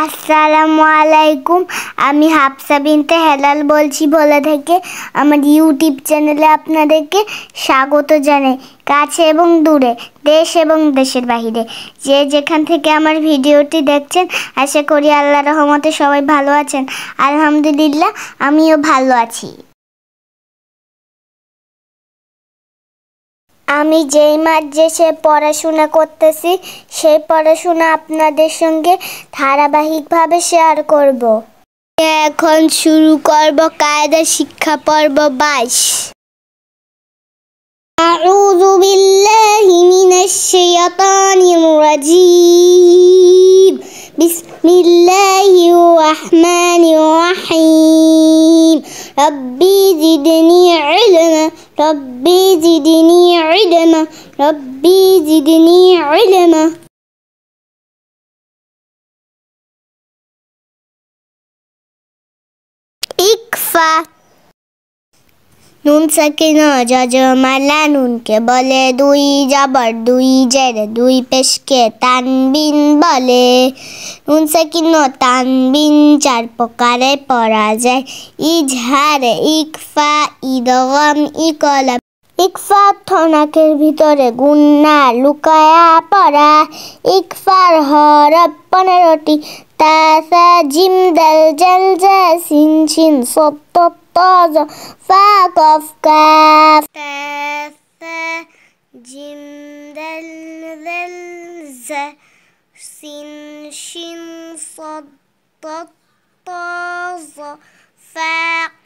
আসসালামু আলাইকুম। আমি হাফসা বিনতে হেলাল বলছি ভোলা থেকে। আমার ইউটিউব চ্যানেলে আপনাদেরকে স্বাগত জানাই। কাছে এবং দূরে, দেশ এবং দেশের বাইরে যে যেখান থেকে আমার ভিডিওটি দেখছেন, আশা করি আল্লাহর রহমতে সবাই ভালো আছেন। আলহামদুলিল্লাহ, আমিও ভালো আছি। আমি যেই মাদ্রাসায় পড়াশোনা করতেছি, সেই পড়াশোনা আপনাদের সঙ্গে ধারাবাহিকভাবে শেয়ার করব। এখন শুরু করব কায়দা শিক্ষা পর্ব 22। আউযু বিল্লাহি মিনাশ শাইতানির রাজীম। বিসমিল্লাহির রাহমানির রাহিম। রব্বি জিদনি ইলমা রব্বি জিদনি ইলমা রব্বি জিদনি ইলমা। ইকফা। নুন সাকিন যজমালা নুনকে বলে দুই জবর দুই জের দুই পেশকে তানবিন বলে। নুন সাকিন তানবিন চার প্রকারে পড়া যায়। ইজহার, ইকফা, ইদগাম, ইকলাব। ইকফা নাকের ভিতরে গুন্না লুকায়া পড়া। ইকফার হরফ 15টি। তাসা জিম দাল জাল জা সিন শিন সদ তদ ত জ ফা কফ কাফ। তাসা জিম দাল জাল জা সিন শিন সদ তদ ত জ ফা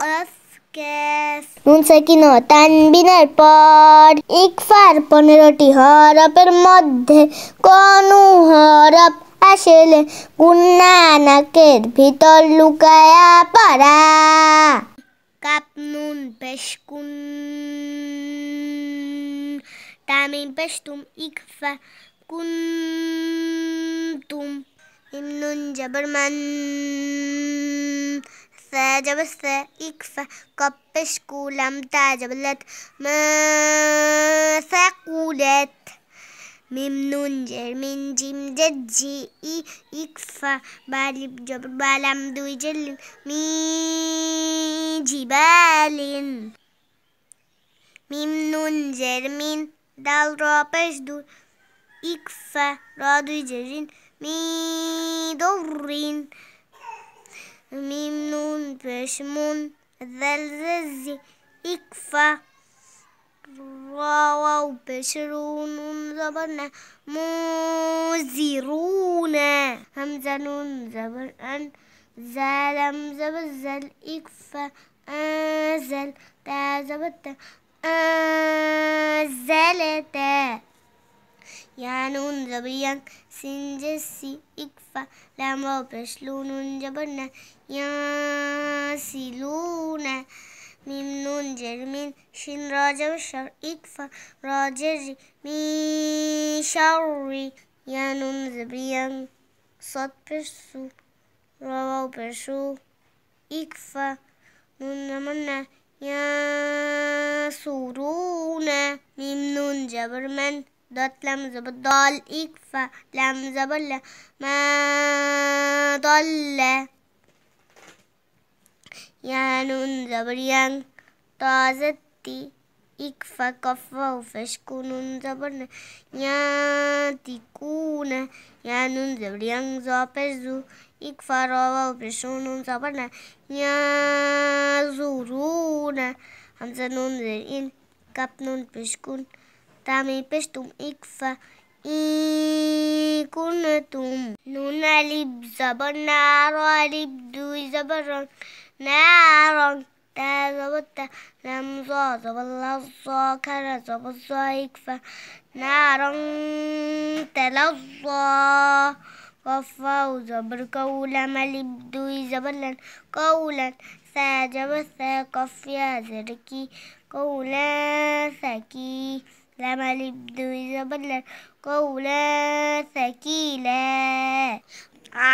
কফ কাফ। নুন সাকিন তানবিনের পর ইকফার 15টি হরফের মধ্যে কোন হরফ আসলে গুন্না নাকের ভিতর লুকায়া পড়া। কাপ নুন পেশ কুন তামিম পেশ তুম ইকফা কুনতুম। মিম নুন জবর মান সা জবর সা ইকফা। কফ পেশ কু লাম তা জবর লাত মা সাকুলাত। মিম নুন জের মিন জিম জের জি ই ইকফা। বালিব জবর বালাম দুই জের লিম মি জিবালিন। মিম নুন জের মিন দাল র পেশ দু ইকফা। র দুই জের রিন মি দরিন। মিম নুন পেশ মুন জাল জি ইকফা। ওয়াও পেশ রু নুন জবর না মুজিরুনা। হামজা নুন জবর আন জালাম জবর জাল ইকফা আজাল। তা জবর তা আজালাতা। ইয়া নুন জবর ইয়াং সিন জেসি ইকফা। লাম র পেশ লু নুন জবর না ইয়াসিলুনা। মিম নুন জের মিন শিন র জবর শর ইকফা। র জের রি মি শাররি। ইয়া নুন জবর ইয়াং সদ পেশ সু র ওয়াও পেশ সু ইকফা। নুন জবর না ইয়াসুরুনা। মিম নুন জবর মান দত লাম জবর দল ইকফা। লাম জবর লা মা দল্লা। ইয়া নুন জবর ইয়াং তা জেতি ইকফা। কফ ওয়াও পেশ কু নুন জবর না ইয়াতিকুনা। ইয়া নুন জবর ইয়াং জ পেশ জু ইকফা। র ওয়াও পেশ নুন জবর না ইয়াজুরুনা। হামজা নুন জের ইন কাপ নুন পেশ কুন তামিম পেশ তুম ইকফা ইকুনতুম। নুন আলিফ জবর না র আলিফ দুই জবর রং নারং। তা জবর তা লাম জ জবর লা জ খারা জবর জ ইকফা নারং তালাজ্জা। কফ ওয়াও জবর কউ লাম আলিফ দুই জবর লান কউলান। সা জবর সা কফ ইয়া জের কি কউলা সাকি। লাম আলিফ দুই জবর লান কউলা সাকিলা।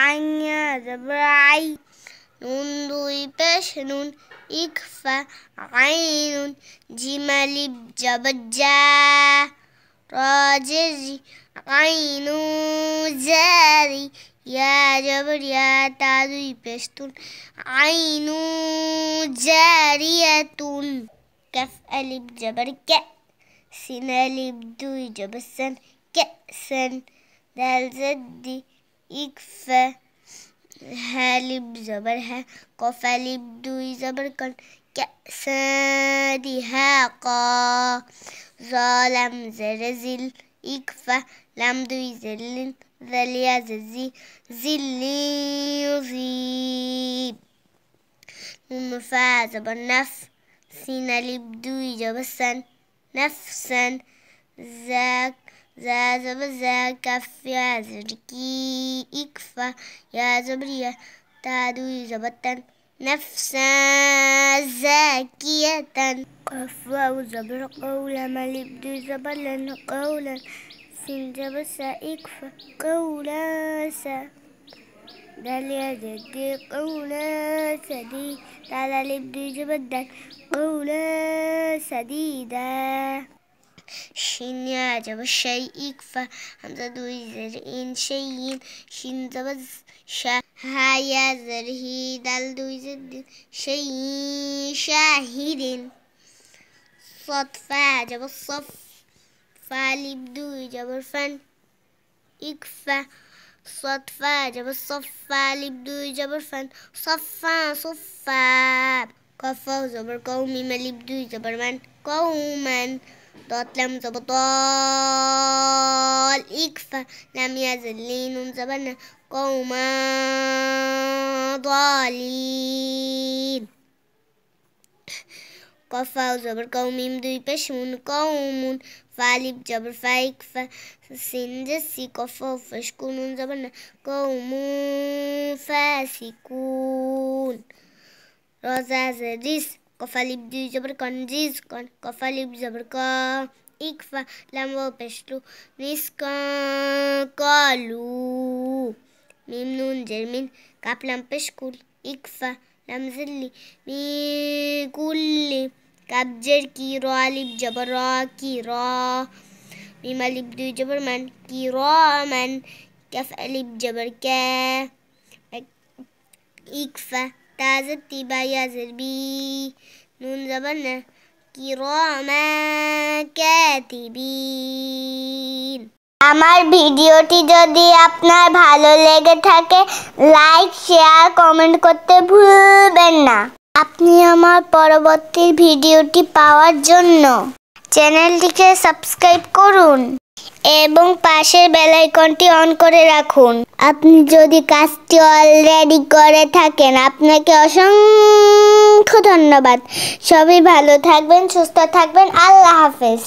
আইন ইয়া জবর আই নুন দুই পেশ নুন ইকফা আইনুন। জিম আলিফ জবর জা র জের রি আইনু জারি। ইয়া জবর ইয়া তা দুই পেশ তুন আইনু জারিয়াতুন কাফ আলিফ জবর কা সিন আলিফ দুই জবর সান কাসান দাল জদ্দি ইকফা হা লিফ জবর হা কফ আলিফ দুই জবর কন কাসা দিহাকা জালাম জরজিল ইকফা লাম দুই জলিন জালিয়া জজি জিল্লি يجيب নুন ফা জবর নাফ সিন আলিফ দুই জবর সান নাফসান জাক زا زبر زا كف يا زركي إكفا يا زبرية تادوي زبطن نفسا زاكية قف واو زبر قولا مليب دوي زبر لن قولا سين زبر سا إكفا قولا سا داليا جدي قولا سدي تالا لب دوي زبر دال قولا سديدا شين يا جبر شيء إكفا همزة دوي زر إن شيء شين زبر شا ها يا زر هي دال دوي زد شيء شاهد صد فا جبر صف فا لب دوي جبر فن إكفا صد فا جبر صف فا لب دوي جبر فن صفا صفا كفا زبر قومي ملب دوي جبر من قوما ضاد لم زبر ضال إكفا لم يزل لين زبرنا قوما ضالين قفا زبر قومي دوي بشمون قوم فالب جبر فايكفا سين جسي قفا فشكون زبرنا قوم فاسكون رزاز ريس قفا لب دوي جبر كنجيز كن قفا لب جبر كا إكفا لم وبشلو نسكا قالوا ميم نون جرمين كاب لم بشكول إكفا لم زلي مي كل كاب جر كي را لب جبر را كي را ميم لب دوي جبر من كي را من كف لب جبر كا إكفا تازتي بايا زربي نون زبرنا কিরামা কাতিবিন। আমার ভিডিওটি যদি আপনার ভালো লেগে থাকে লাইক শেয়ার কমেন্ট করতে ভুলবেন না। আপনি আমার পরবর্তী ভিডিওটি পাওয়ার জন্য চ্যানেলটিকে সাবস্ক্রাইব করুন এবং পাশের বেল আইকনটি অন করে রাখুন। আপনি যদি কাজটি অলরেডি করে থাকেন আপনাকে অসংখ্য ধন্যবাদ। সবাই ভালো থাকবেন, সুস্থ থাকবেন। আল্লাহ হাফেজ।